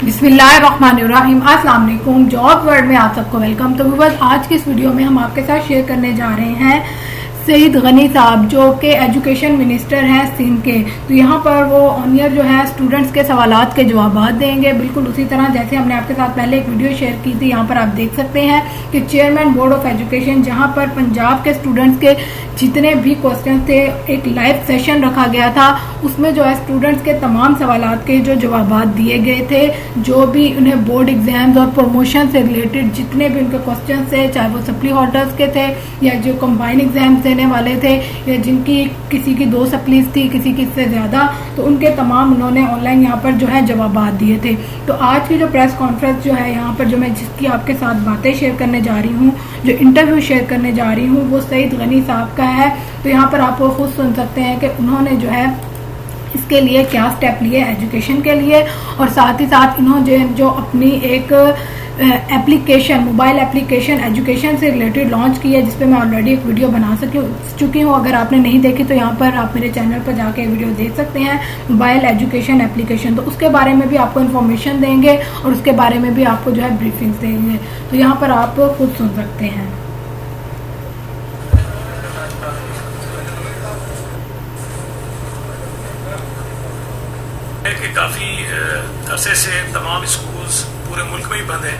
बिस्मिल्लाहिर्रहमानिर्रहीम। अस्सलाम वालेकुम। जॉब वर्ल्ड में आप सबको वेलकम। तो व्यूअर्स, आज की इस वीडियो में हम आपके साथ शेयर करने जा रहे हैं सईद गनी साहब, जो कि एजुकेशन मिनिस्टर हैं सिंध के। तो यहाँ पर वो ऑन ईयर जो है स्टूडेंट्स के सवालात के जवाब देंगे, बिल्कुल उसी तरह जैसे हमने आपके साथ पहले एक वीडियो शेयर की थी। यहाँ पर आप देख सकते हैं कि चेयरमैन बोर्ड ऑफ एजुकेशन, जहाँ पर पंजाब के स्टूडेंट्स के जितने भी क्वेश्चन थे, एक लाइव सेशन रखा गया था। उसमें जो है स्टूडेंट्स के तमाम सवालात के जो जवाब दिए गए थे, जो भी उन्हें बोर्ड एग्जाम्स और प्रमोशन से रिलेटेड जितने भी उनके क्वेश्चन थे, चाहे वो सप्ली होल्डर्स के थे या जो कंबाइन एग्जाम्स देने वाले थे या जिनकी किसी की 2 सप्लीज थी, किसी की इससे ज्यादा, तो उनके तमाम उन्होंने ऑनलाइन यहाँ पर जो है जवाब दिए थे। तो आज की जो प्रेस कॉन्फ्रेंस जो है यहाँ पर जो मैं जिसकी आपके साथ बातें शेयर करने जा रही हूँ, जो इंटरव्यू शेयर करने जा रही हूँ, वो सईद गनी साहब का है। तो यहाँ पर आप खुद सुन सकते हैं कि उन्होंने जो है इसके लिए क्या स्टेप लिए एजुकेशन के लिए, और साथ ही साथ इन्होंने जो अपनी एक एप्लीकेशन, मोबाइल एप्लीकेशन एजुकेशन से रिलेटेड लॉन्च की है, जिसपे मैं ऑलरेडी एक वीडियो बना चुकी हूँ। अगर आपने नहीं देखी तो यहाँ पर आप मेरे चैनल पर जाके वीडियो देख सकते हैं, मोबाइल एजुकेशन एप्लीकेशन। तो उसके बारे में भी आपको इन्फॉर्मेशन देंगे और उसके बारे में भी आपको जो है ब्रीफिंग्स देंगे। तो यहाँ पर आप खुद सुन सकते हैं। कि काफ़ी अरसे से तमाम स्कूल्स पूरे मुल्क में ही बंद हैं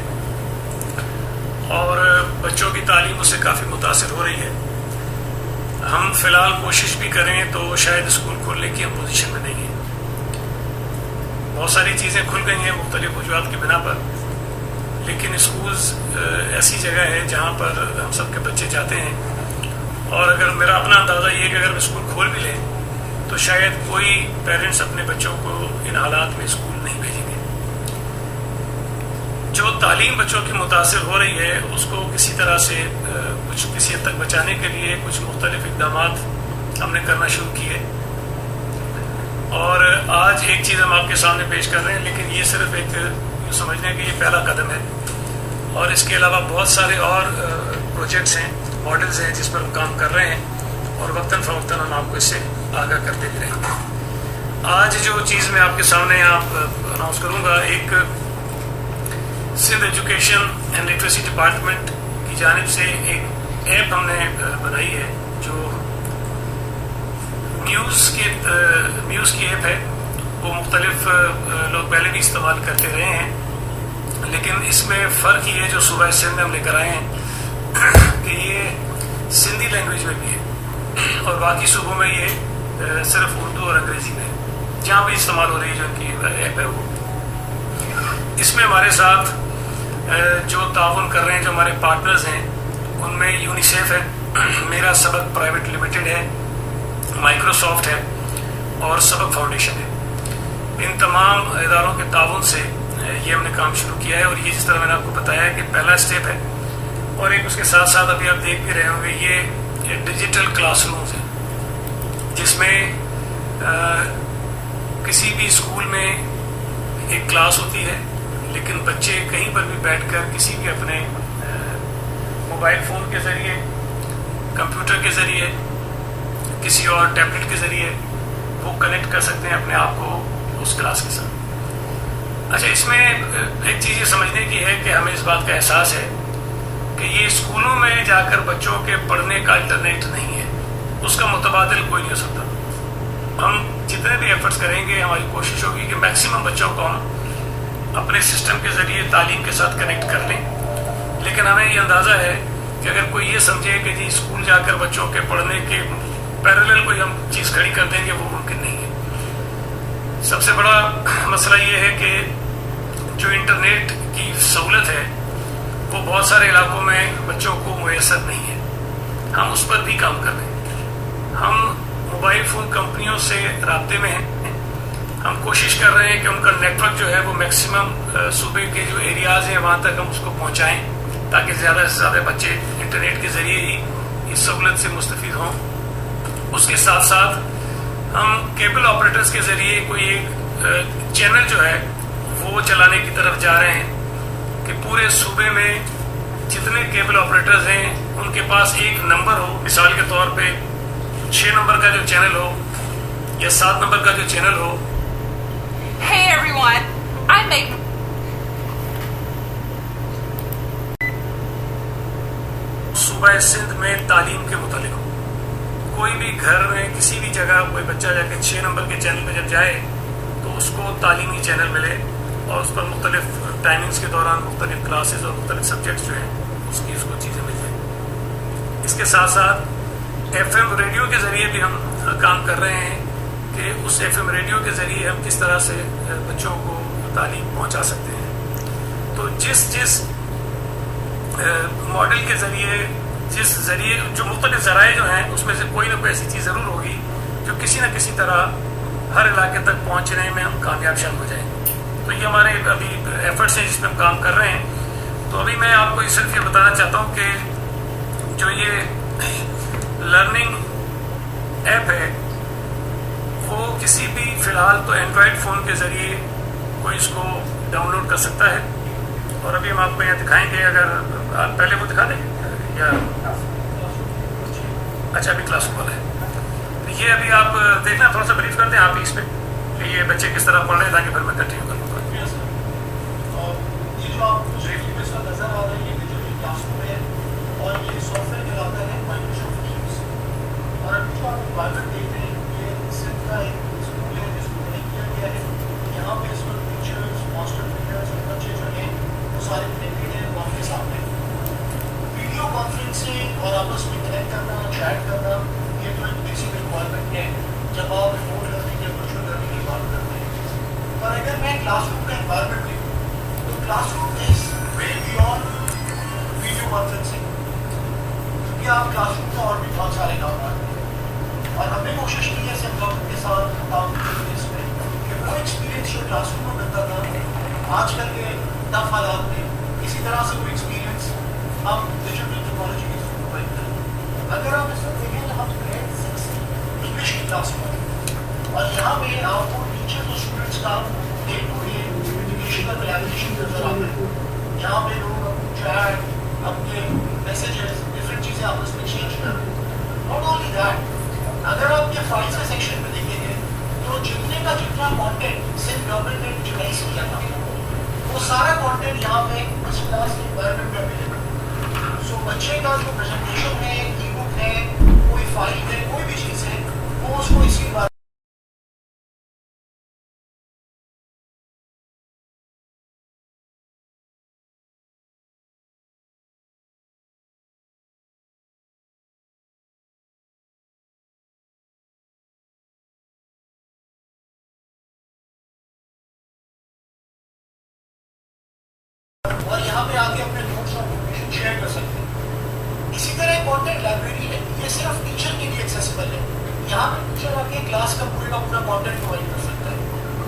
और बच्चों की तालीम उससे काफ़ी मुतासिर हो रही है। हम फ़िलहाल कोशिश भी करें तो शायद स्कूल खोलने की हम पोजीशन में नहीं है। बहुत सारी चीज़ें खुल गई हैं मुख्तलिफ वजूहात की बिना पर, लेकिन स्कूल्स ऐसी जगह है जहाँ पर हम सब के बच्चे जाते हैं। और अगर मेरा अपना अंदाज़ा ये है कि अगर स्कूल खोल भी लें तो शायद कोई पेरेंट्स अपने बच्चों को इन हालात में स्कूल नहीं भेजेंगे। जो तालीम बच्चों की मुतासिर हो रही है उसको किसी तरह से किसी हद तक बचाने के लिए कुछ मुख्तलिफ इक़दाम हमने करना शुरू किए। और आज एक चीज़ हम आपके सामने पेश कर रहे हैं, लेकिन ये सिर्फ एक समझने कि ये पहला कदम है, और इसके अलावा बहुत सारे और प्रोजेक्ट्स हैं, मॉडल्स हैं जिस पर हम काम कर रहे हैं, और वक्तन फ़वक्तन हम आपको इससे आगाह करते भी रहेंगे। आज जो चीज़ मैं आपके सामने अनाउंस करूंगा, एक Sindh education and literacy department की जानिब से एक ऐप हमने बनाई है जो न्यूज़ की ऐप है। वो मुख्तलिफ लोग पहले भी इस्तेमाल करते रहे हैं, लेकिन इसमें फ़र्क ये है जो सूबा सिंध में हम लेकर आए हैं कि ये सिंधी लैंग्वेज में भी है और बाकी सूबों में ये सिर्फ उर्दू और अंग्रेजी में जहाँ भी इस्तेमाल हो रही है जो इनकी ऐप है वो। इसमें हमारे साथ जो ताउन कर रहे हैं, जो हमारे पार्टनर्स हैं, उनमें यूनिसेफ है, मेरा सबक प्राइवेट लिमिटेड है, माइक्रोसॉफ्ट है और सबक फाउंडेशन है। इन तमाम इदारों के ताउन से ये हमने काम शुरू किया है। और ये जिस तरह मैंने आपको बताया है कि पहला स्टेप है, और एक उसके साथ साथ अभी आप देख भी रहे होंगे ये डिजिटल क्लासरूम्स है, जिसमें किसी भी स्कूल में एक क्लास होती है, लेकिन बच्चे कहीं पर भी बैठकर किसी भी अपने मोबाइल फ़ोन के ज़रिए, कंप्यूटर के ज़रिए, किसी और टैबलेट के ज़रिए वो कनेक्ट कर सकते हैं अपने आप को उस क्लास के साथ। अच्छा, इसमें एक चीज़ ये समझने की है कि हमें इस बात का एहसास है कि ये स्कूलों में जाकर बच्चों के पढ़ने का अल्टरनेट नहीं है, उसका मुतबादिल कोई नहीं हो सकता। हम जितने भी एफर्ट्स करेंगे, हमारी कोशिश होगी कि मैक्सिमम बच्चों को हम अपने सिस्टम के ज़रिए तालीम के साथ कनेक्ट कर लें। लेकिन हमें ये अंदाज़ा है कि अगर कोई ये समझे कि जी स्कूल जाकर बच्चों के पढ़ने के पैरेलल कोई हम चीज़ खड़ी कर देंगे, वो मुमकिन नहीं है। सबसे बड़ा मसला ये है कि जो इंटरनेट की सहूलत है वो बहुत सारे इलाकों में बच्चों को मुयसर नहीं है। हम उस पर भी काम कर रहे हैं। हम मोबाइल फ़ोन कंपनियों से राब्ते में हैं। हम कोशिश कर रहे हैं कि उनका नेटवर्क जो है वो मैक्सिमम सूबे के जो एरियाज़ हैं वहाँ तक हम उसको पहुँचाएँ, ताकि ज़्यादा से ज़्यादा बच्चे इंटरनेट के ज़रिए ही इस सहूलत से मुस्तफ़ीद हों। उसके साथ साथ हम केबल ऑपरेटर्स के ज़रिए कोई एक चैनल जो है वो चलाने की तरफ जा रहे हैं कि पूरे सूबे में जितने केबल ऑपरेटर्स हैं उनके पास एक नंबर हो। मिसाल के तौर पे 6 नंबर का जो चैनल हो या 7 नंबर का जो चैनल हो। Hey everyone, I make صوبہ سندھ میں تعلیم کے متعلق ہو. کوئی بھی گھر میں کسی بھی جگہ کوئی بچہ جا کے 6 نمبر کے چینل پہ جب جائے تو اس کو تعلیمی چینل ملے اور اس پر مختلف ٹائمنگز کے دوران مختلف کلاسز اور مختلف سبجیکٹس جو ہیں اس کو چیزیں مل جائیں. اس کے ساتھ ساتھ ایف ایم ریڈیو کے ذریعے بھی ہم کام کر رہے ہیں کہ اس ایف ایم ریڈیو کے ذریعے ہم کس طرح سے بچوں کو تعلیم پہنچا سکتے ہیں. تو جس ماڈل کے ذریعے جو مختلف ذرائع جو ہیں اس میں سے کوئی نہ کوئی ایسی چیز ضرور ہوگی جو کسی نہ کسی طرح ہر علاقے تک پہنچنے میں ہم کامیاب شامل ہو جائیں گے. تو یہ ہمارے ابھی ایفرٹس ہیں جس پہ ہم کام کر رہے ہیں. تو ابھی میں آپ کو صرف یہ بتانا چاہتا ہوں کہ جو یہ لرننگ ایپ ہے وہ کسی بھی فی الحال تو اینڈرائڈ فون کے ذریعے کوئی اس کو ڈاؤن لوڈ کر سکتا ہے. اور ابھی ہم آپ کو یہاں دکھائیں گے. اگر آپ پہلے وہ دکھا دیں یا اچھا ابھی کلاس روم والا ہے. یہ ابھی آپ دیکھنا تھوڑا سا بریف کر دیں آپ اس پہ کہ یہ بچے کس طرح پڑھ رہے ہیں تاکہ پھر میں کنٹینیو کر لوں گا. یہ جو آپ اس کا نظر آ رہا ہے یہ جو کلاس روم ہے اور یہ سافٹ ویئر چلاتا ہے مائکروسافٹ ٹیمز. اور ابھی جو آپ انوائرمنٹ دیکھ رہے ہیں یہ صرف کا ایک اسکول ہے جس کو نہیں کیا گیا ہے. یہاں پہ اس وقت ٹیچرز ماسٹر ٹرینرز اور بچے جو ہیں وہ سارے کنیکٹڈ ہیں وہاں کے سامنے. ویڈیو کانفرنسنگ اور آپس میں کنیکٹ کرنا چیٹ کرنا یہ تو ایک بیسک ریکوائرمنٹ ہے جب آپ ریموٹ لرننگ یا ورچوئل لرننگ کی بات کرتے ہیں. اور اگر میں کلاس روم کا انوائرمنٹ دیکھوں تو کلاس روم از وے بیانڈ ویڈیو کانفرنسنگ, کیونکہ آپ کلاس روم کا اور بھی بہت سارے کام کرتے ہیں. اور ہم نے کوشش کی ہے سب لوگوں کے ساتھ کام کرنے اس میں کہ وہ ایکسپیرینس جو کلاس روم میں ملتا تھا آج کل کے ٹف حالات میں اسی طرح سے کوئی ایکسپیرینس ہم ڈیجیٹل ٹیکنالوجی کے تھرو پرووائڈ کریں. اگر آپ اس وقت دیکھیں تو ہم گریڈ 6 انگلش کی کلاس میں اور یہاں پہ آپ کو ٹیچر اور اسٹوڈنٹس کا day to day educational collaboration نظر آتا ہے. یہاں پہ لوگ اپنے چیٹ اپنے میسیجز ڈفرینٹ چیزیں آپس میں ایکسچینج کر رہے ہیں. ناٹ اونلی دیٹ, اگر آپ یہ فائلس کے سیکشن میں دیکھیں گے تو جتنے کا جتنا کانٹینٹ صرف گورنمنٹ نے ڈیجیٹائز کیا تھا وہ سارا کانٹینٹ یہاں پہ اس کلاس کے انوائرمنٹ میں اویلیبل ہے. سو بچے کا جو پریزنٹیشن ہے ای بک ہے کوئی فائل ہے کوئی بھی چیز ہے وہ اس کو اسی بار اور یہاں پہ آ کے اپنے نوٹس اور انفارمیشن شیئر کر سکتے ہیں. اسی طرح ایک کانٹینٹ لائبریری ہے, یہ صرف ٹیچر کے لیے ایکسیسیبل ہے. یہاں پہ ٹیچر آ کے کلاس کا پورا کانٹینٹ پرووائڈ کر سکتا ہے.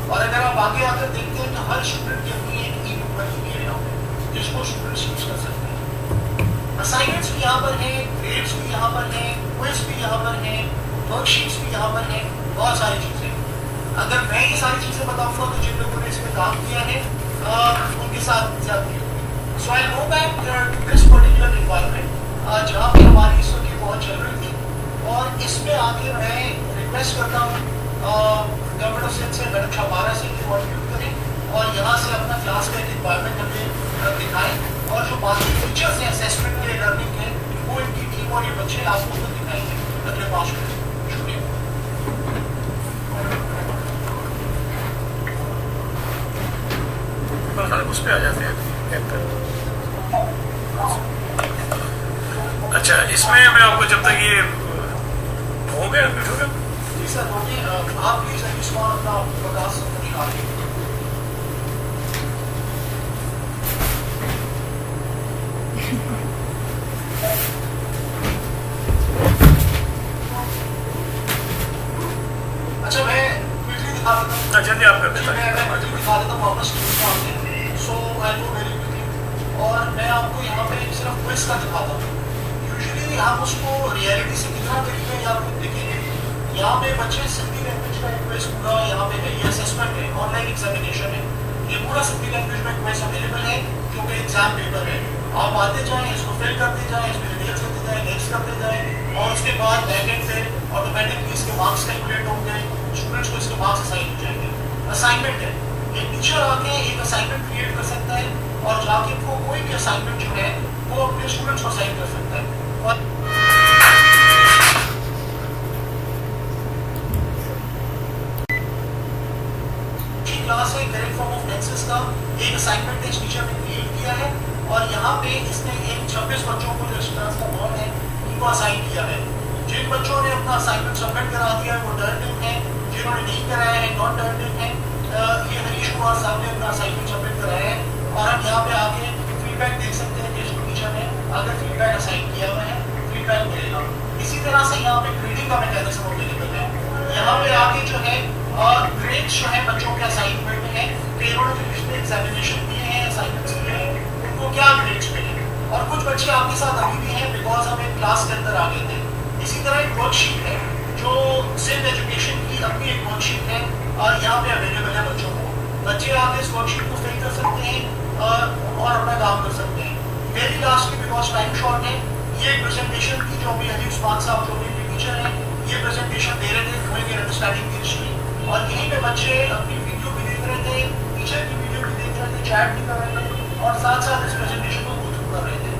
اور اگر آپ آگے آ کر دیکھتے ہیں تو ہر اسٹوڈنٹ کی اپنی ایک ای بک بنی ہوئی ہے یہاں پہ جس کو اسٹوڈنٹس یوز کر سکتے ہیں. اسائنمنٹس بھی یہاں پر ہیں, گریڈس بھی یہاں پر ہیں, کوئز بھی یہاں پر ہیں, ورک شیٹس بھی یہاں پر ہیں, بہت ساری چیزیں. اگر میں یہ ساری چیزیں بتاؤں گا تو جن لوگوں نے اس میں کام کیا ہے ان کے ساتھ زیادہ ہوگی. So I'll go back to this particular environment جہاں پہ ہماری اس وقت کی بہت چل رہی تھی. اور اس میں آ کے میں ریکویسٹ کرتا ہوں گورنمنٹ آف سندھ سے میڈم شہبارہ سے کہ ماڈریٹ کریں اور یہاں سے اپنا کلاس کا ایک انوائرمنٹ ہمیں دکھائیں اور جو باقی فیچرس ہیں اسیسمنٹ کے لرننگ کے وہ ان کی ٹیم اور یہ بچے آپ کو خود دکھائیں گے اگلے 5 منٹ. شکریہ. اس پہ آ جاتے ہیں. اچھا اس میں میں آپ کو جب تک یہ ہو گیا جی سر ہو گیا. آپ پلیز اس بار اپنا پرکاش نکال دیں. اچھا میں کوئکلی دکھا دیتا ہوں. جلدی آپ کر دیتا میں دکھا دیتا ہوں واپس. سو آئی گو ویری کوئکلی. اور میں آپ کو یہاں پہ صرف کوئز کا دکھاتا ہوں. یوزلی ہم اس کو ریئلٹی سے کتنا طریقے یا آپ دیکھیں گے یہاں پہ بچے سندھی لینگویج کا ایک کوئز پورا یہاں پہ ہے. یہ اسیسمنٹ ہے, آن لائن ایگزامینیشن ہے. یہ پورا سندھی لینگویج میں کوئز اویلیبل ہے کیونکہ ایگزام پیپر ہے. آپ آتے جائیں اس کو فل کرتے جائیں اس میں ڈیٹیلس کرتے جائیں نیکسٹ کرتے جائیں اور اس کے بعد بیک اینڈ پہ آٹومیٹکلی اس کے مارکس کیلکولیٹ ہوں گے. اسٹوڈنٹس کو اس کے مارکس اسائن ہو جائیں گے. اسائنمنٹ ہے, ایک ٹیچر آ کے ایک اسائنمنٹ کریٹ کر سکتا ہے اور جا کے وہ کوئی بھی اسائنمنٹ جو ہے وہ اپنے اسٹوڈنٹس کو اسائن کر سکتا ہے. सा एक असाइनमेंट टेस्ट टीचर ने क्रिएट किया है और यहाँ पे इसने एक 26 बच्चों को जो स्टार्स का बॉर्ड है उनको असाइन किया है। जिन बच्चों ने अपना असाइनमेंट सबमिट करा दिया है वो टर्न इन है, जिन्होंने नहीं कराया है नॉन टर्न इन है। ये हरीश कुमार साहब ने अपना असाइनमेंट सबमिट कराया है और हम यहाँ पे आगे फीडबैक देख सकते हैं कि इसको टीचर ने अगर फीडबैक असाइन किया हुआ है फीडबैक मिलेगा। इसी तरह से यहाँ पे ग्रेडिंग का मैकेनिज्म अवेलेबल है। यहाँ पे आगे जो है ग्रेड्स जो है बच्चों के असाइनमेंट है कि इन्होंने जो पिछले एग्जामिनेशन दिए हैं असाइनमेंट्स दिए हैं उनको क्या ग्रेड्स मिले और कुछ बच्चे आपके साथ अभी भी हैं बिकॉज हम एक क्लास के अंदर आ गए थे। इसी तरह एक वर्कशीट है जो सिंध एजुकेशन की अपनी एक वर्कशीट है और यहाँ पे अवेलेबल है बच्चों को। बच्चे आगे इस वर्कशीट को फिल कर सकते हैं और अपना काम कर सकते हैं। वेरी लास्ट की बिकॉज टाइम शॉर्ट है ये प्रेजेंटेशन की जो अभी अली उस्मान साहब जो भी टीचर हैं ये प्रेजेंटेशन दे रहे थे फ्लुइंग इन अंडरस्टैंडिंग द हिस्ट्री और यहीं पे बच्चे अपनी वीडियो भी देख रहे थे, टीचर की वीडियो भी देख रहे थे, चैट भी कर रहे थे और साथ साथ इस प्रेजेंटेशन को गो थ्रू कर रहे थे।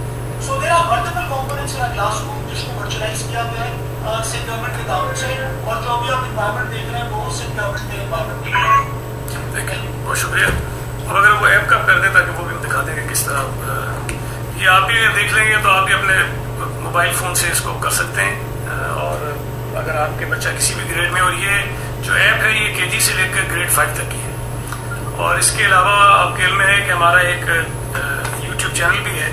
So there are multiple components in a classroom जिसको वर्चुअलाइज किया गया है सिंध गवर्नमेंट के ताउन से और जो भी आप एनवायरनमेंट देख रहे हैं वो सिंध गवर्नमेंट के एनवायरनमेंट देख रहे हैं। देखिए बहुत शुक्रिया। अब अगर वो ऐप का कर दे ताकि वो भी दिखा देंगे किस तरह ये आप भी देख लेंगे तो आप भी अपने मोबाइल फ़ोन से इसको कर सकते हैं। और अगर आपके बच्चा किसी भी ग्रेड में और ये जो ऐप है ये केजी से लेकर ग्रेड 5 तक की है। और इसके अलावा आपके इल्म में है कि हमारा एक यूट्यूब चैनल भी है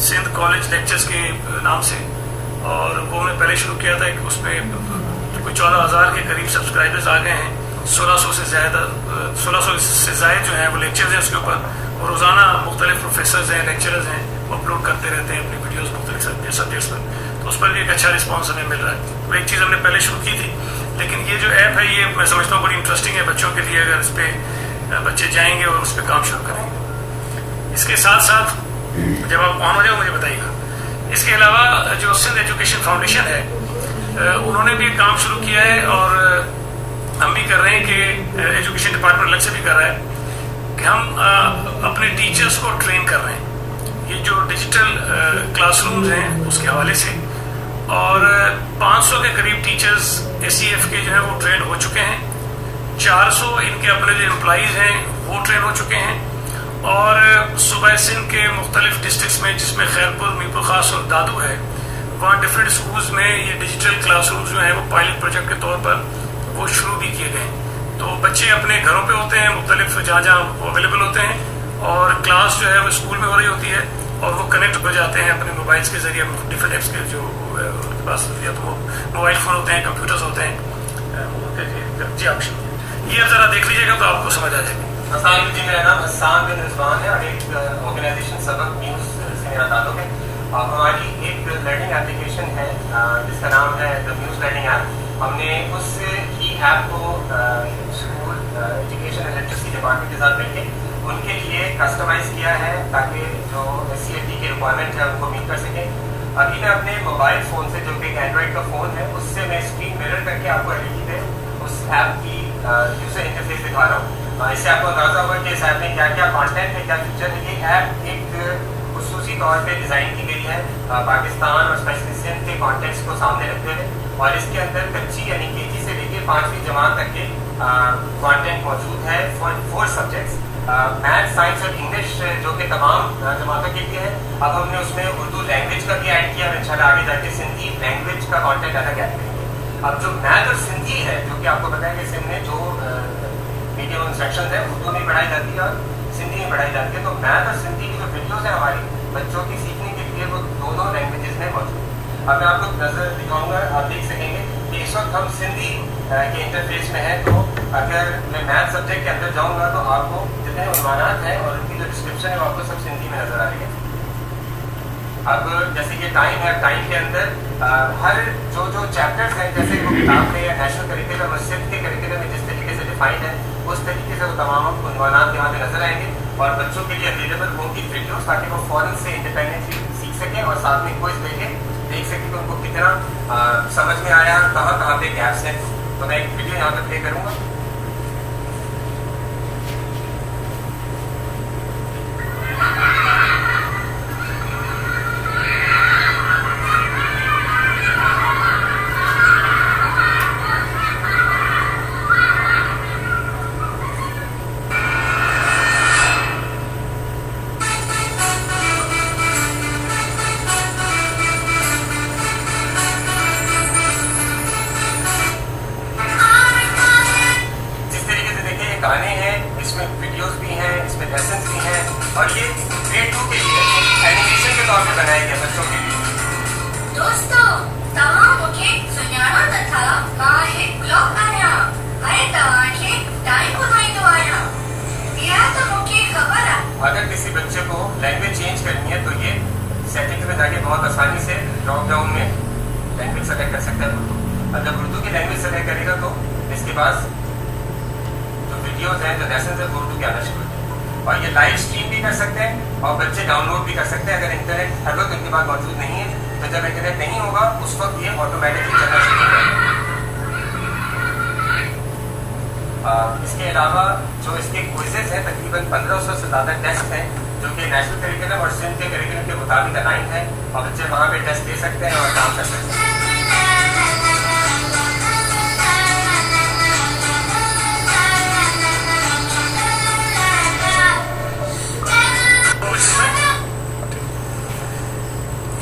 सिंध कॉलेज लेक्चर्स के नाम से और वो हमने पहले शुरू किया था कि उसमें कोई 14,000 के करीब सब्सक्राइबर्स आ गए हैं। 1600 से ज़ायद जो है वो लेक्चर्स हैं उसके ऊपर और रोज़ाना मुख्तलिफ प्रोफेसर्स हैं लेक्चरर्स हैं वो अपलोड करते रहते हैं अपनी वीडियोज़ मुख्तलिफ सब्जेक्ट्स पर। तो उस पर भी एक अच्छा रिस्पॉन्स हमें मिल रहा है। तो एक चीज़ हमने पहले शुरू की थी लेकिन ये जो ऐप है ये मैं समझता हूँ बड़ी इंटरेस्टिंग है बच्चों के लिए अगर इस पर बच्चे जाएंगे और उस पर काम शुरू करेंगे। इसके साथ साथ जब आप ऑन हो जाओ मुझे बताइएगा। इसके अलावा जो सिंध एजुकेशन फाउंडेशन है उन्होंने भी काम शुरू किया है और हम भी कर रहे हैं कि एजुकेशन डिपार्टमेंट अलग से भी कर रहा है कि हम अपने टीचर्स को ट्रेन कर रहे हैं ये जो डिजिटल क्लासरूम्स हैं उसके हवाले से और 500 के करीब टीचर्स SEF के जो है वो ट्रेन हो चुके हैं। 400 इनके अपने जो एम्प्लॉइज़ हैं वो ट्रेन हो चुके हैं और सूबा सिंध के मुख्तलिफ डिस्ट्रिक्ट्स में जिसमें खैरपुर, मीरपुर खास और दादू है वहाँ डिफरेंट स्कूल्स में ये डिजिटल क्लासरूम्स जो हैं वो पायलट प्रोजेक्ट के तौर पर वो शुरू भी किए गए। तो बच्चे अपने घरों पे होते हैं मुख्तलिफ जहाँ वो अवेलेबल होते हैं और क्लास जो है वो स्कूल में हो रही होती है और वो कनेक्ट हो जाते हैं अपने मोबाइल्स के ज़रिए डिफरेंट ऐप्स के जो उनके पास या तो वो मोबाइल फ़ोन होते हैं कंप्यूटर्स होते हैं। जी आप ये अब ज़रा देख लीजिएगा तो आपको समझ आ जाएगी। अस्सलाम जी मेरा नाम हसन बिन रिजवान है और एक ऑर्गेनाइजेशन सबक न्यूज़ से मेरा ताल्लुक है। हमारी एक लर्निंग एप्लीकेशन है जिसका नाम है द न्यूज़ लर्निंग ऐप। हमने उस ही ऐप को school education and literacy department के साथ मिलकर उनके लिए कस्टमाइज किया है ताकि जो SCLT की रिक्वायरमेंट है उनको मीट कर सकें। अभी मैं अपने मोबाइल फ़ोन से जो कि एक एंड्रॉइड का फ़ोन है उससे मैं स्क्रीन मिरर करके आपको LED पे उस ऐप की यूज़र इंटरफेस दिखा रहा हूँ। इससे आपको अंदाज़ा होगा कि इस ऐप में क्या क्या कॉन्टेंट है क्या फीचर है। ये ऐप एक खुसूसी तौर पर डिज़ाइन की गई है पाकिस्तान और स्पेशली सिंध के कॉन्टेक्स्ट को सामने रखते हुए और इसके अंदर कच्ची यानी KG से लेकर 5वीं जमात तक के कॉन्टेंट मौजूद है फॉर 4 सब्जेक्ट्स मैथ, साइंस और इंग्लिश जो कि तमाम जमातों के लिए है। अब हमने उसमें उर्दू लैंग्वेज का भी ऐड किया और इंशाल्लाह आगे जाके सिंधी लैंग्वेज का कॉन्टेंट अलग ऐड करेंगे। अब जो मैथ और सिंधी है जो कि आपको पता है कि सिंध में जो मीडियम इंस्ट्रक्शन है उर्दू में पढ़ाई जाती है और सिंधी में पढ़ाई जाती है। तो मैथ और सिंधी की जो वीडियोज़ है हमारी बच्चों की सीखने के लिए वो दोनों लैंग्वेजेस में मौजूद है। अब मैं आपको नज़र दिखाऊंगा आप देख सकेंगे कि इस वक्त हम सिंधी के इंटरफेस में है। तो अगर मैं मैथ सब्जेक्ट के अंदर जाऊंगा तो आपको जितने उन्वानात हैं और उनकी जो डिस्क्रिप्शन है वो आपको सब सिंधी में नजर आ रही है। अब जैसे कि टाइम है, टाइम के अंदर हर जो चैप्टर्स हैं जैसे वो किताब में या नेशनल करिकुलम और सिंध के करिकुलम में जिस तरीके से डिफाइंड है उस तरीके से वो तमाम उन्वानात यहाँ पे नजर आएंगे और बच्चों के लिए अवेलेबल होंगी वीडियोस ताकि वो फ़ौरन से इंडिपेंडेंटली सीख सकें और साथ में क्विज लेके देख सकें कि उनको कितना समझ में आया, कहाँ पे गैप्स हैं। तो मैं एक वीडियो यहाँ पे प्ले करूँगा। लेसन्स भी हैं और ये grade 2 के लिए एनिमेशन के तौर पे बनाया गया बच्चों के लिए. दोस्तों तमाम मुखे सुन्याणो तथा काहे क्लॉक आया अरे तवाखे टाइम बुधाई तो आया यह तो मुखे खबर है. अगर किसी बच्चे को लैंग्वेज चेंज करनी है तो ये सेटिंग्स में जाके बहुत आसानी से ड्रॉप डाउन में लैंग्वेज सेलेक्ट कर सकता है. अगर उर्दू की लैंग्वेज सेलेक्ट करेगा तो इसके पास जो वीडियोज हैं जो लेसन है उर्दू के आना शुरू होते हैं और ये लाइव स्ट्रीम भी कर सकते हैं और बच्चे डाउनलोड भी कर सकते हैं. अगर इंटरनेट है तो इनके पास मौजूद नहीं है तो जब इंटरनेट नहीं होगा उस वक्त ये ऑटोमेटिकली चलना शुरू हो जाएगा. इसके अलावा जो इसके क्विजेज हैं तकरीबन 1500 से ज़्यादा टेस्ट हैं जो कि नेशनल करिकुलम और सिंध के करिकुलम के मुताबिक अलाइन है और बच्चे वहाँ पे टेस्ट दे सकते हैं और काम कर सकते हैं.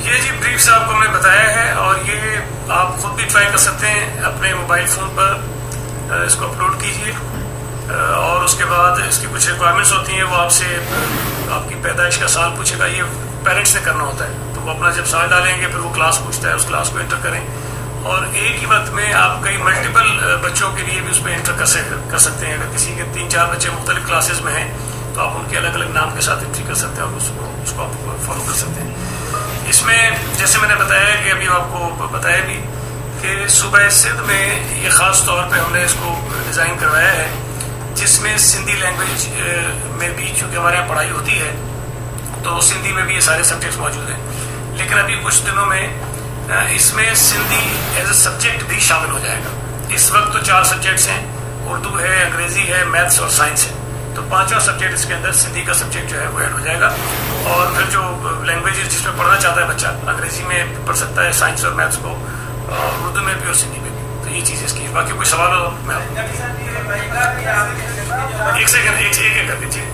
ये जी ब्रीफ से आपको हमने बताया है और ये आप खुद भी ट्राई कर सकते हैं अपने मोबाइल फ़ोन पर. इसको अपलोड कीजिए और उसके बाद इसकी कुछ रिक्वायरमेंट्स होती हैं. वो आपसे आपकी पैदाइश का साल पूछेगा. ये पेरेंट्स ने करना होता है तो वो अपना जब साल डालेंगे फिर वो क्लास पूछता है उस क्लास को एंटर करें और एक ही वक्त में आप कई मल्टीपल बच्चों के लिए भी उसमें एंटर कर सकते हैं. अगर किसी के 3-4 बच्चे मुख्तलिफ क्लासेस में हैं तो आप उनके अलग अलग नाम के साथ एंट्री कर सकते हैं और उसको आप फॉलो कर सकते हैं. इसमें जैसे मैंने बताया कि अभी आपको बताया भी कि सूबा सिंध में ये ख़ास तौर पे हमने इसको डिज़ाइन करवाया है जिसमें सिंधी लैंग्वेज में भी चूँकि हमारे यहाँ पढ़ाई होती है तो सिंधी में भी ये सारे सब्जेक्ट्स मौजूद हैं. लेकिन अभी कुछ दिनों में इसमें सिंधी एज ए सब्जेक्ट भी शामिल हो जाएगा. इस वक्त तो 4 सब्जेक्ट्स हैं, उर्दू है, अंग्रेज़ी है, मैथ्स और साइंस है. तो 5वां सब्जेक्ट इसके अंदर सिंधी का सब्जेक्ट जो है वो ऐड हो जाएगा और फिर जो लैंग्वेजेस जिसमें पढ़ना चाहता है बच्चा अंग्रेज़ी में पढ़ सकता है साइंस और मैथ्स को और उर्दू में भी और सिंधी में भी. तो ये चीज़ इसकी. बाकी कोई सवाल हो मैं एक सेकंड एक कर दीजिए.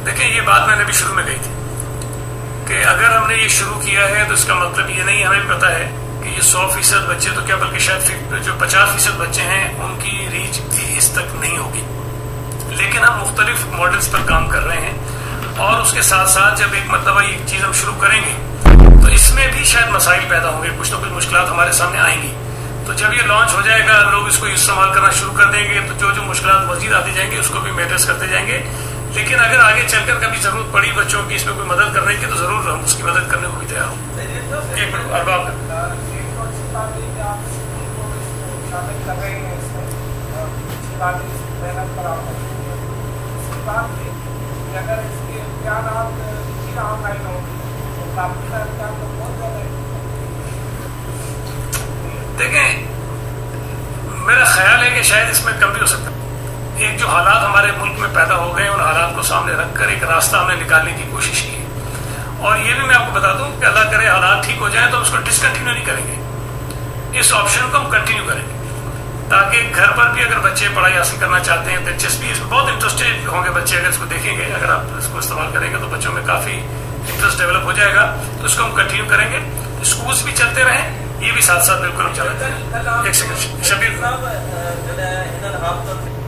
देखिए ये बात मैंने अभी शुरू में कही थी कि अगर हमने ये शुरू किया है तो इसका मतलब ये नहीं, हमें पता है कि ये 100% बच्चे तो क्या बल्कि शायद जो 50% बच्चे हैं उनकी रीच भी इस तक नहीं होगी. लेकिन हम मुख्तलिफ मॉडल्स पर काम कर रहे हैं और उसके साथ साथ जब एक मतलब ये चीज़ हम शुरू करेंगे तो इसमें भी शायद मसाइल पैदा होंगे, कुछ ना कुछ मुश्किलात हमारे सामने आएंगी. तो जब ये लॉन्च हो जाएगा लोग इसको इस्तेमाल करना शुरू कर देंगे तो जो मुश्किलात मजीद आती जाएंगी उसको भी एड्रेस करते जाएंगे. लेकिन अगर आगे चलकर कभी जरूरत पड़ी बच्चों की इसमें कोई मदद करने की तो जरूर हम उसकी मदद करने को भी तैयार हों. एक मिनट अरबाब देखें मेरा ख्याल है कि शायद इसमें कम भी हो सकता है. एक जो हालात हमारे मुल्क में पैदा हो गए उन हालात को सामने रखकर एक रास्ता हमने निकालने की कोशिश की है. और ये भी मैं आपको बता दूं कि अल्लाह करे हालात ठीक हो जाए तो हम उसको डिसकंटिन्यू नहीं करेंगे, इस ऑप्शन को हम कंटिन्यू करेंगे ताकि घर पर भी अगर बच्चे पढ़ाई हासिल करना चाहते हैं दिलचस्पी इसमें बहुत इंटरेस्टेड होंगे बच्चे. अगर इसको देखेंगे अगर आप इसको इस्तेमाल करेंगे तो बच्चों में काफ़ी इंटरेस्ट डेवलप हो जाएगा. तो इसको हम कंटिन्यू करेंगे. स्कूल्स भी चलते रहें, ये भी साथ साथ बिल्कुल हम चलाते हैं. एक सेकंड शबीर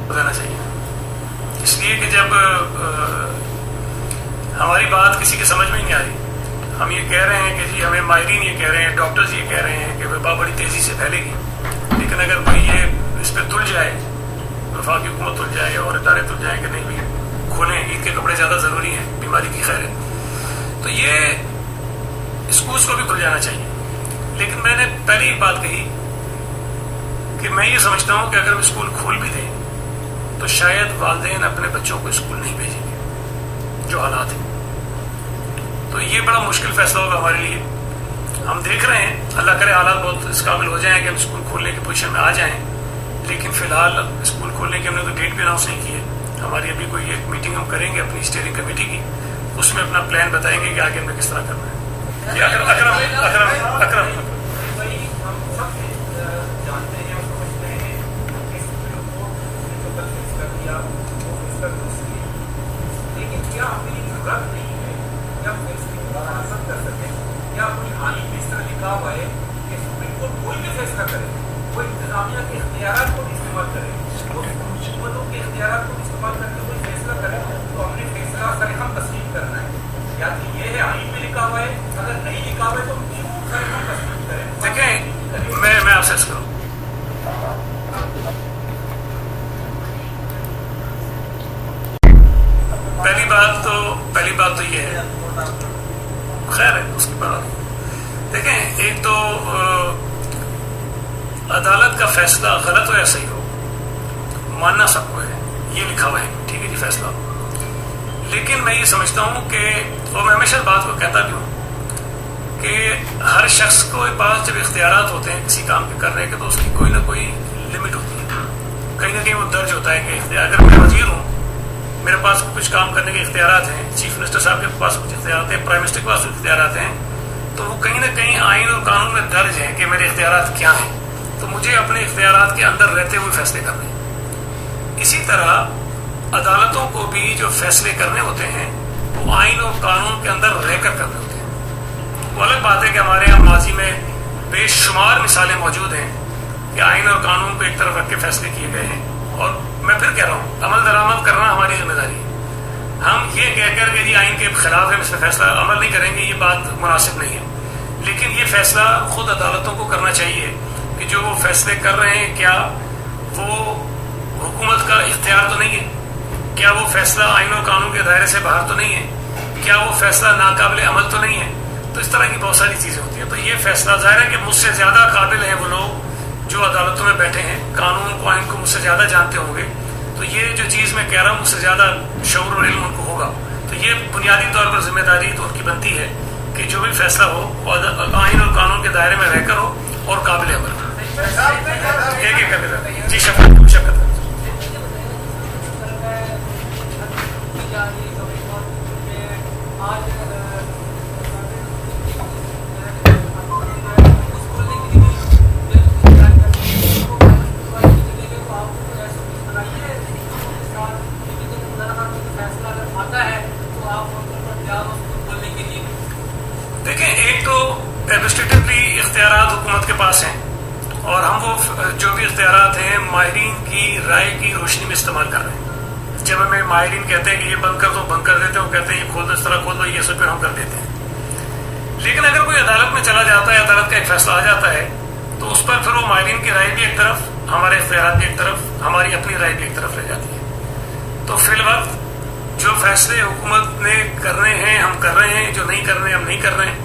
देना चाहिए इसलिए कि जब हमारी बात किसी की समझ में नहीं आ रही, हम ये कह रहे हैं कि जी हमें माहिरीन ये कह रहे हैं, डॉक्टर्स ये कह रहे हैं कि वबा बड़ी तेज़ी से फैलेगी. लेकिन अगर कोई ये इस पर तुल जाए, वफाकी हुकूमत तुल जाए और इदारे तुल जाए कि नहीं भी खोलें, ईद के कपड़े ज़्यादा ज़रूरी हैं, बीमारी की खैर है, तो ये स्कूल्स को भी खुल जाना चाहिए. लेकिन मैंने पहले ही बात कही कि मैं ये समझता हूँ कि अगर हम स्कूल खोल भी दें तो शायद वालिदैन अपने बच्चों को स्कूल नहीं भेजेंगे जो हालात हैं. तो ये बड़ा मुश्किल फैसला होगा हमारे लिए. हम देख रहे हैं अल्लाह करे हालात बहुत इस काबिल हो जाएं कि हम स्कूल खोलने की पोजीशन में आ जाएं. लेकिन फ़िलहाल स्कूल खोलने की हमने तो डेट भी अनाउंस नहीं की है. हमारी अभी कोई एक मीटिंग हम करेंगे अपनी स्टीयरिंग कमेटी की, उसमें अपना प्लान बताएंगे कि आगे हमें किस तरह करना है. अकरम पहली बात तो ये है, खैर है उसकी बात। देखें, एक तो अदालत का फैसला गलत हो या सही हो, मानना सबको है, ये लिखा हुआ है, ठीक है जी फैसला। लेकिन मैं ये समझता हूँ कि, और मैं हमेशा बात को कहता भी हूँ कि हर शख्स को पास जब इख्तियारात होते हैं किसी काम के करने के, तो उसकी कोई ना कोई लिमिट होती है, कहीं ना कहीं वो दर्ज होता है कि अगर मैं वजीर हूँ, मेरे पास कुछ काम करने के इख्तियारात हैं, चीफ मिनिस्टर साहब के पास कुछ इख्तियारात हैं, प्राइम मिनिस्टर के पास कुछ इख्तियारात हैं, तो वो कहीं ना कहीं आइन और कानून में दर्ज है कि मेरे इख्तियारात क्या हैं, तो मुझे अपने इख्तियारात के अंदर रहते हुए फैसले करने हैं। इसी तरह अदालतों को भी जो फैसले करने होते हैं वो आइन और कानून के अंदर रहकर करने होते हैं। वो अलग बात है कि हमारे यहाँ माजी में बेशुमार मिसालें मौजूद हैं कि आइन और कानून को एक तरफ रख के फैसले किए गए हैं, और मैं फिर कह रहा हूँ अमल दरामद करना हमारी जिम्मेदारी है। हम ये कह कर के जी आइन के खिलाफ है, इस पर फैसला अमल नहीं करेंगे, ये बात मुनासिब नहीं है। लेकिन ये फैसला खुद अदालतों को करना चाहिए कि जो वो फैसले कर रहे हैं क्या वो हुकूमत का इख्तियार तो नहीं है, क्या वो फैसला आइन और कानून के दायरे से बाहर तो नहीं है, क्या वो फैसला नाकाबिल अमल तो नहीं है। तो इस तरह की बहुत सारी चीज़ें होती हैं। तो ये फैसला ज़ाहिर है कि मुझसे ज़्यादा काबिल हैं वो लोग जो अदालतों में बैठे हैं, कानून को आइन को मुझसे ज़्यादा जानते होंगे, तो ये जो चीज़ मैं कह रहा हूँ मुझसे ज़्यादा शऊर और इल्म उनको होगा। तो ये बुनियादी तौर पर जिम्मेदारी तो उनकी बनती है कि जो भी फैसला हो वो आइन और कानून के दायरे में रहकर हो और काबिल अमल हो। एक एक करके जी शफकत देखें, एक तो एडमिनिस्ट्रेटिवली इख्तियारात हुकूमत के पास हैं और हम वो जो भी इख्तियारात हैं माहिरीन की राय की रोशनी में इस्तेमाल कर रहे हैं। जब हमें माहिरीन कहते हैं कि ये बंद कर दो, बंद कर देते हैं, वो कहते हैं ये खोल दो, इस तरह खोल दो, ये सब फिर हम कर देते हैं। लेकिन अगर कोई अदालत में चला जाता है, अदालत का एक फैसला आ जाता है, तो उस पर फिर वो माहिरीन की राय भी एक तरफ, हमारे इख्तियारात भी एक तरफ, हमारी अपनी राय भी एक तरफ रह जाती है। तो फिल वक्त जो फैसले हुकूमत ने करने हैं हम कर रहे हैं, जो नहीं करने हम नहीं कर रहे हैं।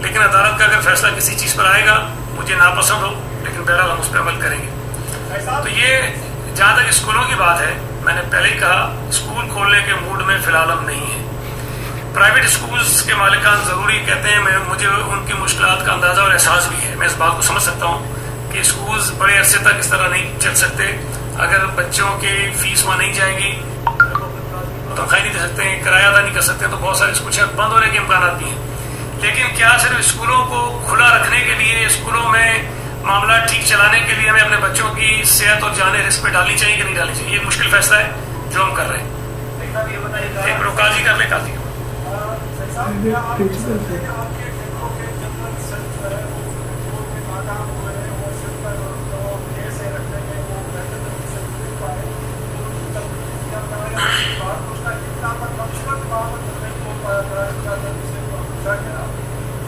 लेकिन अदालत का अगर फैसला किसी चीज़ पर आएगा, मुझे नापसंद हो, लेकिन बहरहाल हम उस पर अमल करेंगे। तो ये जहाँ तक स्कूलों की बात है, मैंने पहले ही कहा स्कूल खोलने के मूड में फिलहाल हम नहीं हैं। प्राइवेट स्कूल्स के मालिकान ज़रूरी कहते हैं, मुझे उनकी मुश्किलात का अंदाज़ा और एहसास भी है। मैं इस बात को समझ सकता हूँ कि स्कूल्स बड़े अरसे तक इस तरह नहीं चल सकते। अगर बच्चों की फीस वहाँ नहीं जाएगी, तनख्वाह नहीं दे सकते हैं, किराया अदा नहीं कर सकते, तो बहुत सारे स्कूल शायद बंद होने के इम्कान भी हैं। लेकिन क्या सिर्फ स्कूलों को खुला रखने के लिए, स्कूलों में मामला ठीक चलाने के लिए हमें अपने बच्चों की सेहत और जाने रिस्क पे डालनी चाहिए कि नहीं डालनी चाहिए? ये मुश्किल फैसला है जो हम कर रहे हैं। एक काजी कर ले, काजी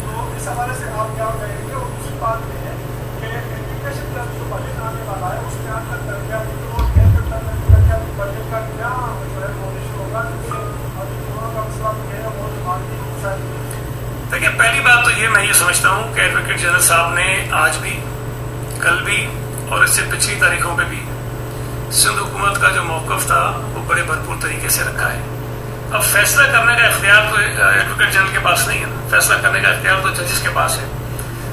तो इस हवाले से आप क्या कहेंगे? और दूसरी बात यह है कि एजुकेशन का जो बजट आने वाला है उसमें आपका बजट का क्या जो है पॉलिसी होगा, का मसला है और देखिए, पहली बात तो ये मैं ये समझता हूँ कि एडवोकेट जनरल साहब ने आज भी, कल भी और इससे पिछली तारीखों पे भी सिंध हुकूमत का जो मौक़िफ़ था वो बड़े भरपूर तरीके से रखा है। अब फैसला करने का इख्तियार तो एडवोकेट जनरल के पास नहीं है, फैसला करने का इख्तियार तो जजेस के पास है।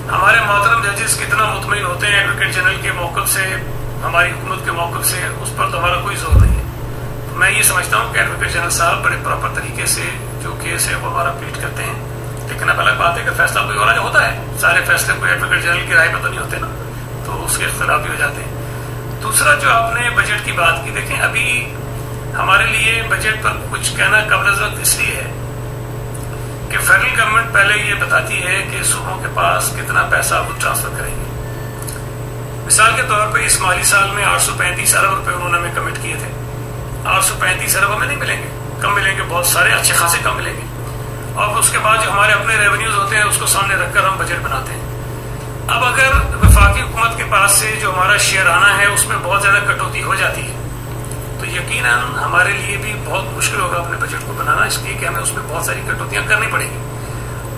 हमारे मोहतरम जजेस कितना मुतमईन होते हैं एडवोकेट जनरल के मौक़िफ़ से, हमारी हुकूमत के मौक़िफ़ से, उस पर तो हमारा कोई जोर नहीं है। तो मैं ये समझता हूँ कि एडवोकेट जनरल साहब बड़े प्रॉपर तरीके से जो केस है वो हमारा प्लीट करते हैं। लेकिन अब अलग बात है कि फैसला कोई और होता है, सारे फैसले कोई एडवोकेट जनरल की राय पर तो नहीं होते ना, तो उसके इख्तिलाफ भी हो जाते हैं। दूसरा जो आपने बजट की बात की, देखें अभी हमारे लिए बजट पर कुछ कहना कबल वक्त इसलिए है कि फेडरल गवर्नमेंट पहले ये बताती है कि सूबों के पास कितना पैसा वो ट्रांसफर करेंगे। मिसाल के तौर पर इस माली साल में 835 अरब रुपए उन्होंने हमें कमिट किए थे। 835 अरब हमें नहीं मिलेंगे, कम मिलेंगे, बहुत सारे अच्छे खासे कम मिलेंगे। और उसके बाद जो हमारे अपने रेवेन्यूज होते हैं उसको सामने रखकर हम बजट बनाते हैं। अब अगर वफाकी हुकूमत के पास से जो हमारा शेयर आना है उसमें बहुत ज़्यादा कटौती हो जाती है, تو یقیناً ہمارے لیے بھی بہت مشکل ہوگا اپنے بجٹ کو بنانا، اس لیے کہ ہمیں اس میں بہت ساری کٹوتیاں کرنی پڑیں گی،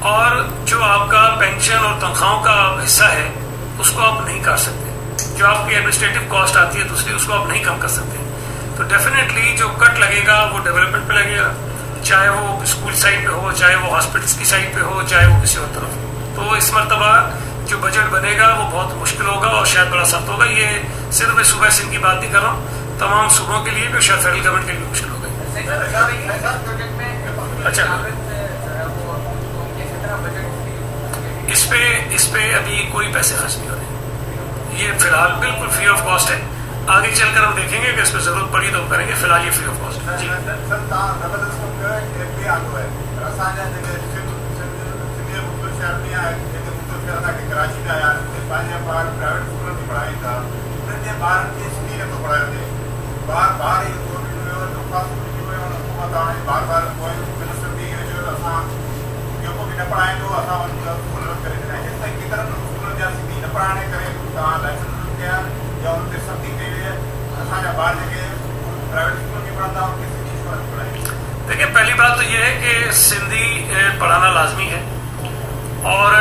اور جو آپ کا پینشن اور تنخواہوں کا حصہ ہے اس کو آپ نہیں کاٹ سکتے، جو آپ کی ایڈمنسٹریٹو کاسٹ آتی ہے دوسری اس کو آپ نہیں کم کر سکتے. تو ڈیفینیٹلی جو کٹ لگے گا وہ ڈیولپمنٹ پہ لگے گا، چاہے وہ اسکول سائڈ پہ ہو، چاہے وہ ہاسپٹلس کی سائڈ پہ ہو، چاہے وہ کسی اور طرف ہو. تو اس مرتبہ جو بجٹ بنے گا وہ بہت مشکل ہوگا اور شاید بڑا سخت ہوگا. یہ صرف میں صوبہ سندھ کی بات نہیں کر رہا ہوں، تمام صوبوں کے لیے بھی اور شاید فیڈرل گورنمنٹ کے لیے بھی مشکل ہوگا. اچھا، اس پہ ابھی کوئی پیسے خرچ نہیں ہو رہے، یہ فی الحال بالکل فری آف کاسٹ ہے. آگے چل کر ہم دیکھیں گے کہ اس پہ ضرورت پڑی تو ہم کریں گے، فی الحال یہ فری آف کاسٹ ہے. جی کراچی میں آیا پرائیویٹ اسکول میں پڑھائی تھا باہر کی اسکول کو پڑھائے تھے باہر بار بار کوئی منسٹر بھی جو کو بھی نہ پڑھائیں تو سہولت کریں کی طرف اسکول جیسے نہ پڑھانے کریں لائسنس کیا یا ان کے سب دیکھتے ہوئے باہر جگہ پرائیویٹ اسکول نہیں پڑھاتا اور کسی چیز کو نہیں پڑھائیں. دیکھیں، پہلی بات تو یہ ہے کہ سندھی پڑھانا لازمی ہے اور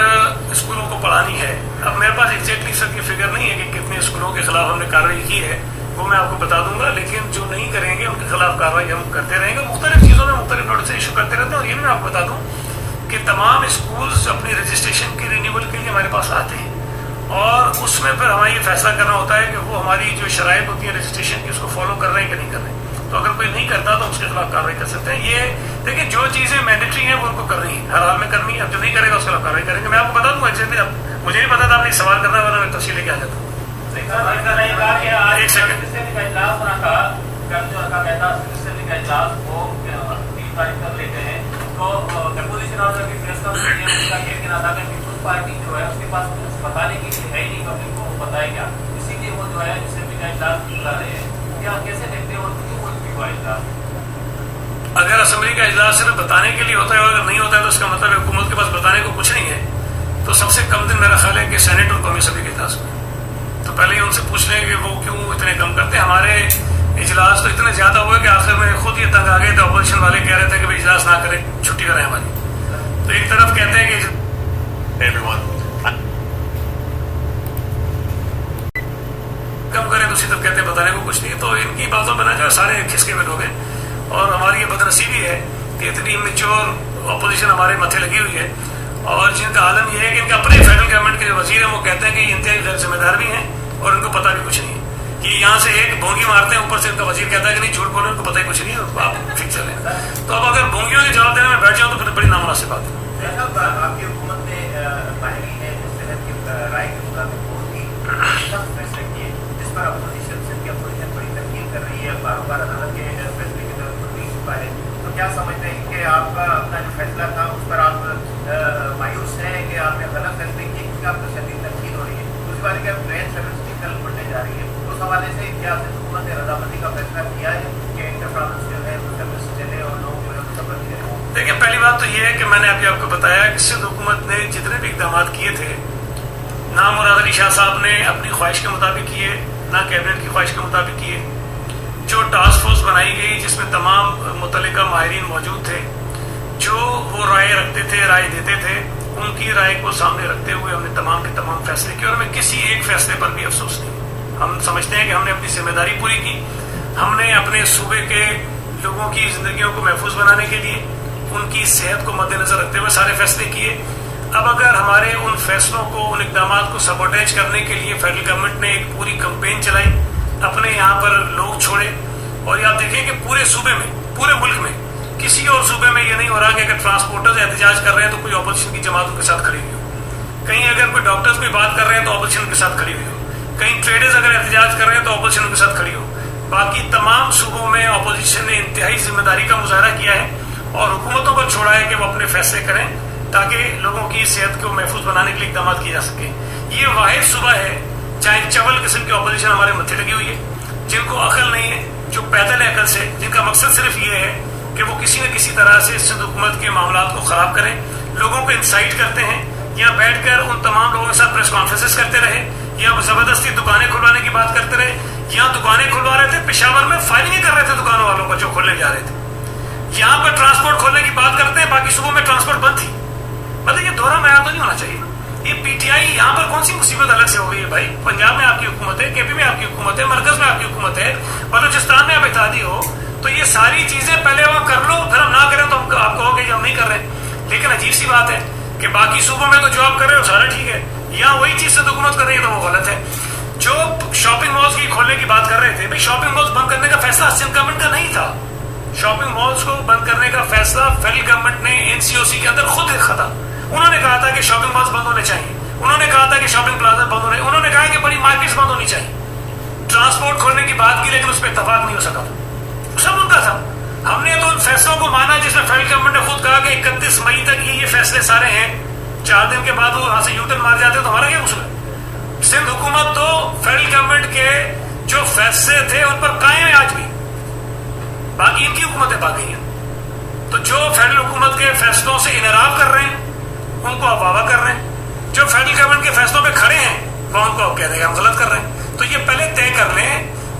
اسکولوں کو پڑھانی ہے. اب میرے پاس ایگزیکٹلی سر کی فگر نہیں ہے کہ کتنے اسکولوں کے خلاف ہم نے کارروائی کی ہے، وہ میں آپ کو بتا دوں گا، لیکن جو نہیں کریں گے ان کے خلاف کارروائی ہم کرتے رہیں گے. مختلف چیزوں میں مختلف نوٹس ایشو کرتے رہتے ہیں. اور یہ بھی میں آپ کو بتا دوں کہ تمام اسکولس اپنی رجسٹریشن کے رینیول کے لیے ہمارے پاس آتے ہیں اور اس میں پھر ہمیں یہ فیصلہ کرنا ہوتا ہے کہ وہ ہماری جو شرائط ہوتی ہے رجسٹریشن کی اس کو فالو کر رہے ہیں کہ نہیں کر رہے ہیں. تو اگر کوئی نہیں کرتا تو اس کے خلاف کارروائی کر سکتے ہیں. یہ دیکھیں، جو چیزیں مینڈیٹری ہیں وہ ان کو کرنی ہے، ہر حال میں کرنی ہے. اب جو نہیں کرے گا اس کے خلاف کارروائی کریں گے. میں آپ کو بتا دوں ایگزیکٹلی، اب مجھے نہیں پتا تھا آپ نے سوال کرنا ورنہ میں تفصیل لے کے آ جاتا ہوں. ایک سیکنڈ. پارٹی جو ہے اس کے پاس بتانے کی ہے ہی نہیں پبلک کو بتائے گا، اسی لیے وہ جو ہے اسمبلی کا اجلاس بلا رہے ہیں. کیا کیسے دیکھتے ہیں اگر اسمبلی کا اجلاس صرف بتانے کے لیے ہوتا ہے اور اگر نہیں ہوتا ہے تو اس کا مطلب حکومت کے پاس بتانے کو کچھ نہیں ہے. تو سب سے کم دن میرا خیال ہے کہ سینٹ اور قومی اسمبلی کے اجلاس میں تو پہلے ہی ان سے پوچھ لیں کہ وہ کیوں اتنے کم کرتے ہیں. ہمارے اجلاس تو اتنے زیادہ ہوئے کہ آخر میں خود یہ تنگ آ گئے تھے، اپوزیشن والے کہہ رہے تھے کہ اجلاس نہ کریں، چھٹی کریں ہماری. تو ایک طرف کہتے ہیں کہ کم کریں، دوسری طرف کہتے ہیں بتانے کو کچھ نہیں. تو ان کی باتوں میں نہ جو سارے کھسکے میں لوگ ہیں اور ہماری یہ بدنصیبی ہے کہ اتنی میچور اپوزیشن ہمارے ماتھے لگی ہوئی ہے اور جن کا عالم یہ ہے کہ ان کے اپنے فیڈرل گورنمنٹ کے جو وزیر ہیں وہ کہتے ہیں کہ یہ انتہائی غیر ذمہ دار بھی ہیں اور ان کو پتہ بھی کچھ نہیں ہے. کہ یہاں سے ایک بونگی مارتے ہیں، اوپر سے ان کا وزیر کہتا ہے کہ نہیں جھوٹ بولے، ان کو پتہ ہی کچھ نہیں ہے، آپ ٹھیک چلیں. تو اب اگر بونگیوں کے جواب دینے میں بیٹھ جاؤں تو پھر بڑی نامناسب بات ہے. آپ کی حکومت نے ماہرین نے صحت کی رائے کے مطابق بہت ہی سخت فیصلے کیے جس پر اپوزیشن سے کی اپوزیشن بڑی تنقید کر رہی ہے، بار بار عدالت کے فیصلے کی طرف نہیں چھپا ہے. تو کیا سمجھتے ہیں کہ آپ کا اپنا جو فیصلہ تھا اس پر آپ مایوس ہیں کہ آپ نے غلط فیصلے کیے کیونکہ آپ کو شدید تنقید ہو رہی ہے؟ دوسری بات کہ ٹرین سروس کی کل بڑھنے جا رہی ہے، اس حوالے سے کیا حکومت نے رضامندی کا فیصلہ کیا ہے کہ انٹرپرانس جو ہے سروس چلے اور لوگ جو ہے سفر کیے؟ دیکھیں، پہلی بات تو یہ ہے کہ میں نے ابھی آپ کو بتایا کہ سندھ حکومت نے جتنے بھی اقدامات کیے تھے نہ مراد علی شاہ صاحب نے اپنی خواہش کے مطابق کیے، نہ کیبنٹ کی خواہش کے مطابق کیے. جو ٹاسک فورس بنائی گئی جس میں تمام متعلقہ ماہرین موجود تھے، جو وہ رائے رکھتے تھے، رائے دیتے تھے، ان کی رائے کو سامنے رکھتے ہوئے ہم نے تمام کے تمام فیصلے کیے اور ہمیں کسی ایک فیصلے پر بھی افسوس نہیں. ہم سمجھتے ہیں کہ ہم نے اپنی ذمہ داری پوری کی. ہم نے اپنے صوبے کے لوگوں کی زندگیوں کو محفوظ بنانے کے لیے ان کی صحت کو مد نظر رکھتے ہوئے سارے فیصلے کیے. اب اگر ہمارے ان فیصلوں کو، ان اقدامات کو سبوٹیج کرنے کے لیے فیڈرل گورنمنٹ نے ایک پوری کمپین چلائی، اپنے یہاں پر لوگ چھوڑے، اور آپ دیکھیں کہ پورے صوبے میں، پورے ملک میں کسی اور صوبے میں یہ نہیں ہو رہا کہ اگر ٹرانسپورٹرز احتجاج کر رہے ہیں تو کوئی اپوزیشن کی جماعت ان کے ساتھ کھڑی ہوئی ہو، کہیں اگر کوئی ڈاکٹرز کوئی بات کر رہے ہیں تو اپوزیشن ان کے ساتھ کھڑی ہوئی ہو، کہیں ٹریڈرز اگر احتجاج کر رہے ہیں تو اپوزیشن ان کے ساتھ کھڑی ہو. باقی تمام صوبوں میں اپوزیشن نے انتہائی ذمہ داری کا مظاہرہ کیا ہے اور حکومتوں کو چھوڑا ہے کہ وہ اپنے فیصلے کریں تاکہ لوگوں کی صحت کو محفوظ بنانے کے لیے اقدامات کیے جا سکیں. یہ واحد صوبہ ہے چاہے چول قسم کی اپوزیشن ہمارے متھے لگی ہوئی ہے، جن کو عقل نہیں ہے، جو پیدل عقل سے، جن کا مقصد صرف یہ ہے کہ وہ کسی نہ کسی طرح سے سندھ حکومت کے معاملات کو خراب کریں، لوگوں کو انسائٹ کرتے ہیں، یا بیٹھ کر ان تمام لوگوں کے ساتھ پریس کانفرنسز کرتے رہے، یا وہ زبردستی دکانیں کھلوانے کی بات کرتے رہے، یہاں دکانیں کھلوا رہے تھے, پشاور میں فائرنگیں کر رہے تھے دکانوں والوں پر جو کھولنے جا رہے تھے. یہاں پر ٹرانسپورٹ کھولنے کی بات کرتے ہیں, باقی صوبوں میں ٹرانسپورٹ بند تھی. مطلب یہ دوہرا معیار تو نہیں ہونا چاہیے. یہ پی ٹی آئی یہاں پر کون سی مصیبت الگ سے ہو گئی ہے بھائی؟ پنجاب میں آپ کی حکومت ہے, کے پی میں آپ کی حکومت ہے, مرکز میں آپ کی حکومت ہے, بلوچستان میں آپ اتحادی ہو, تو یہ ساری چیزیں پہلے وہاں کر لو, پھر ہم نہ کریں تو آپ کہو کہ ہم نہیں کر رہے. لیکن عجیب سی بات ہے کہ باقی صوبوں میں تو جو آپ کر رہے ہو سارا ٹھیک ہے, یہاں وہی چیز سے حکومت کر رہی ہے تو وہ غلط ہے. جو شاپنگ مالز کی کھولنے کی بات کر رہے تھے, بھائی شاپنگ مالز بند کرنے کا فیصلہ سندھ گورنمنٹ کا نہیں تھا. شاپنگ مالز کو بند کرنے کا فیصلہ فیڈرل گورنمنٹ نے این سی او سی کے اندر خود رکھا تھا. انہوں نے کہا تھا کہ شاپنگ مالز بند ہونے چاہیے, انہوں نے کہا تھا کہ شاپنگ پلازا بند ہونے, انہوں نے کہا کہ بڑی مارکیٹس بند ہونی چاہیے. ٹرانسپورٹ کھولنے کی بات کی لیکن اس پہ اتفاق نہیں ہو سکا, سب ان کا تھا. ہم نے تو ان فیصلوں کو مانا جس میں فیڈرل گورنمنٹ نے خود کہا کہ 31 مئی تک یہ فیصلے سارے ہیں, 4 دن کے بعد وہ وہاں سے یو ٹرن مار جاتے تو ہمارا کیا قصور ہے؟ سندھ حکومت تو فیڈرل گورنمنٹ کے جو فیصلے تھے ان پر قائم ہے آج بھی, باقی ان کی حکومتیں باقی ہیں. تو جو فیڈرل حکومت کے فیصلوں سے انحراف کر رہے ہیں ان کو آپ واہ کر رہے ہیں, جو فیڈرل گورنمنٹ کے فیصلوں پہ کھڑے ہیں وہ ان کو آپ کہہ دیں گے ہم غلط کر رہے ہیں. تو یہ پہلے طے کر لیں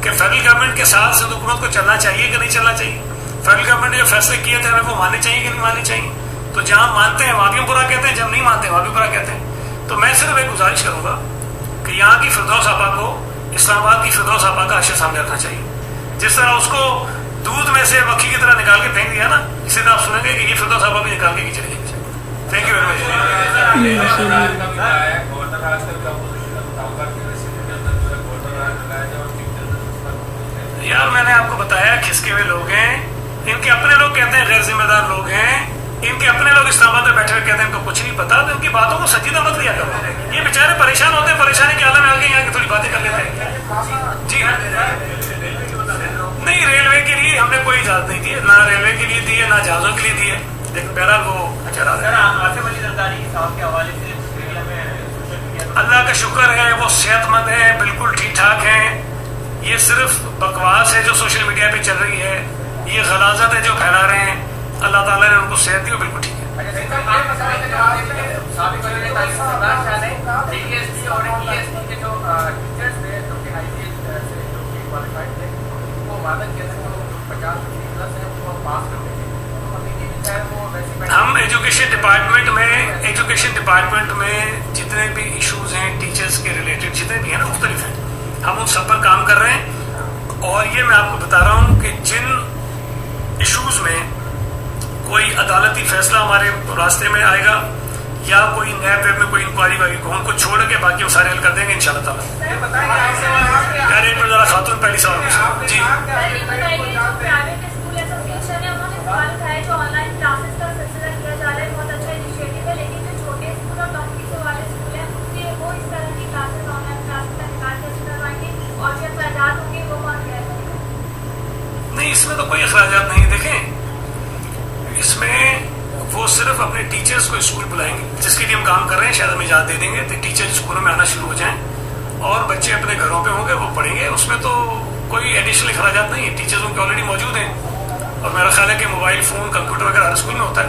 کہ فیڈرل گورنمنٹ کے ساتھ سندھ حکومت کو چلنا چاہیے کہ نہیں چلنا چاہیے. فیڈرل گورنمنٹ نے جو فیصلے کیے تھے ہمیں وہ ماننے چاہیے کہ نہیں ماننے چاہیے. تو جہاں مانتے ہیں وہاں بھی برا کہتے ہیں, جب نہیں مانتے وہاں بھی برا کہتے ہیں. تو میں صرف ایک گزارش کروں گا کہ یہاں کی فردوس آپا کو اسلام آباد کی فردوس آپا کا اشیاء سامنے رکھنا چاہیے. جس طرح اس کو دودھ میں سے مکھی کی طرح نکال کے پھینک دیا نا, اسی طرح آپ سنیں گے کہ یہ فردوس آپا بھی نکال کے چلے جائیں. Thank you very much. یار میں نے آپ کو بتایا کھسکے ہوئے لوگ ہیں, ان کے اپنے لوگ کہتے ہیں غیر ذمہ دار لوگ ہیں, ان کے اپنے لوگ اسلام آباد میں بیٹھے ہوئے کہتے ہیں ان کو کچھ نہیں پتا, تو ان کی باتوں کو سنجیدہ مت لیا کرو. یہ بیچارے پریشان ہوتے ہیں, پریشانی کے عالم میں آ کے یہاں کی تھوڑی باتیں کر لیتے ہیں. جی ہاں, نہیں ریلوے کے لیے ہم نے کوئی اجازت نہیں دی ہے, نہ ریلوے کے لیے دی ہے نہ جہازوں کے لیے دی ہے, لیکن بہرحال وہ اچھا اللہ کا شکر ہے وہ صحت مند ہے, بالکل ٹھیک ٹھاک ہیں. یہ صرف بکواس ہے جو سوشل میڈیا پہ چل رہی ہے, یہ غلاظت ہے جو پھیلا رہے ہیں. اللہ تعالیٰ نے ان کو صحت دی, وہ بالکل ٹھیک ہے. ہم ایجوکیشن ڈپارٹمنٹ میں جتنے بھی ایشوز ہیں ٹیچرز کے ریلیٹڈ جتنے بھی ہیں نا مختلف ہیں, ہم ان سب پر کام کر رہے ہیں. اور یہ میں آپ کو بتا رہا ہوں کہ جن ایشوز میں کوئی عدالتی فیصلہ ہمارے راستے میں آئے گا یا کوئی نیب ویب میں کوئی انکوائری والی کو ان کو چھوڑ کے باقی ہم سارے حل کر دیں گے انشاءاللہ تعالیٰ. یار ایک منٹ ذرا خاتون پہلی سوال پوچھیں. جی نہیں, اس میں تو کوئی اخراجات نہیں. دیکھیں اس میں وہ صرف اپنے ٹیچرز کو اسکول بلائیں گے, جس کے لیے ہم کام کر رہے ہیں, شاید ہم اجازت دے دیں گے تو ٹیچر اسکولوں میں آنا شروع ہو جائیں اور بچے اپنے گھروں پہ ہوں گے, وہ پڑھیں گے. اس میں تو کوئی ایڈیشنل اخراجات نہیں ہے, ٹیچروں کے آلریڈی موجود ہیں. اور میرا خیال ہے کہ موبائل فون کمپیوٹر وغیرہ ہر اسکول میں ہوتا ہے.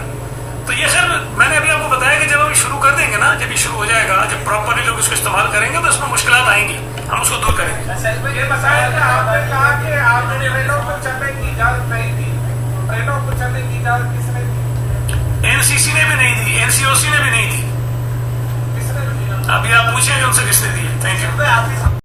تو یہ خیر میں نے ابھی آپ کو بتایا کہ جب ہم شروع کر دیں گے نا, جب یہ شروع ہو جائے گا, جب پراپرلی لوگ اس کو استعمال کریں گے تو اس میں مشکلات آئیں گی, ہم اس کو دور کریں گے. یہ بتایا کہ آپ نے کہا کہ آپ نے ٹرینوں کو چلنے کی اجازت نہیں دی, ٹرینوں کو چلنے کی اجازت کس نے دی؟ این سی سی نے بھی نہیں دی, این سی او سی نے بھی نہیں دی. کس نے دی؟ ابھی آپ پوچھیں کہ ان سے کس نے دی ہے. Thank you.